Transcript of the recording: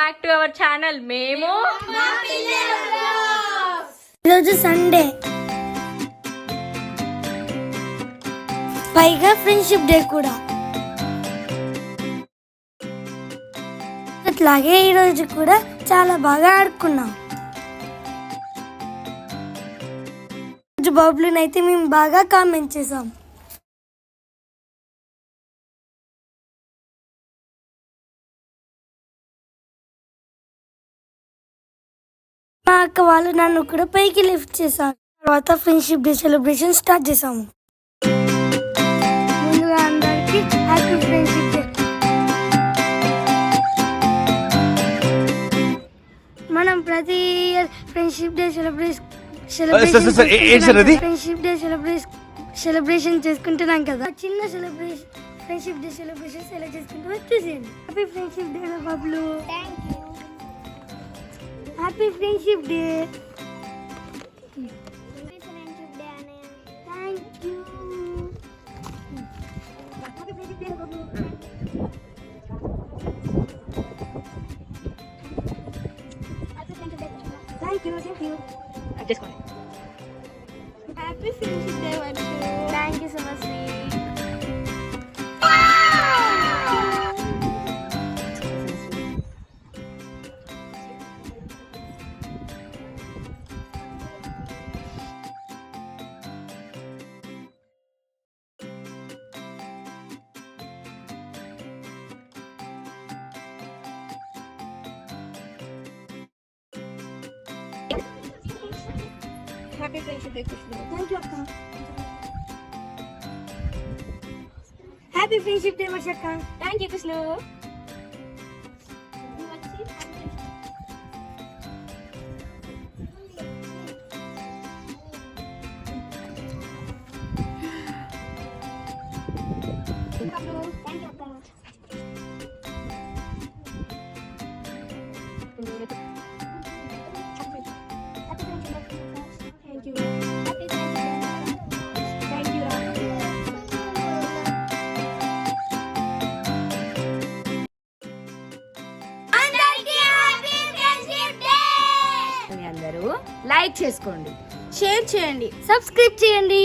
Back to our channel. మేము ఈరోజు Sunday, పైగా ఫ్రెండ్షిప్ డే కూడా. అట్లాగే ఈరోజు కూడా చాలా బాగా ఆడుకున్నాం. బాబులనైతే మేము బాగా కామెంట్ చేసాం. మా అక్క వాళ్ళు నన్ను కూడా పైకి లిఫ్ట్ చేశారు. తర్వాత ఫ్రెండ్షిప్ డే సెలబ్రేషన్ స్టార్ట్ చేసాము. ముందుగా అందరికి హ్యాపీ ఫ్రెండ్షిప్ డే. మనం ప్రతి ఇయర్ ఫ్రెండ్షిప్ డే సెలబ్రేషన్ చేసుకుంటున్నాం కదా. చిన్న ఫ్రెండ్షిప్ డే సెలబ్రేషన్స్ ఎలా చేసుకుంటామో చూసేయండి. హ్యాపీ ఫ్రెండ్షిప్ డే బాబులు. Happy friendship day. Thank you. Happy friendship day Babu. Thank you. Happy friendship day Varshu. Thank you so much. Happy friendship day Krishna. Thank you అక్క. Happy friendship day వర్ష అక్క. Thank you Krishna. అందరూ like చేసుకోండి, share చేయండి, subscribe చేయండి.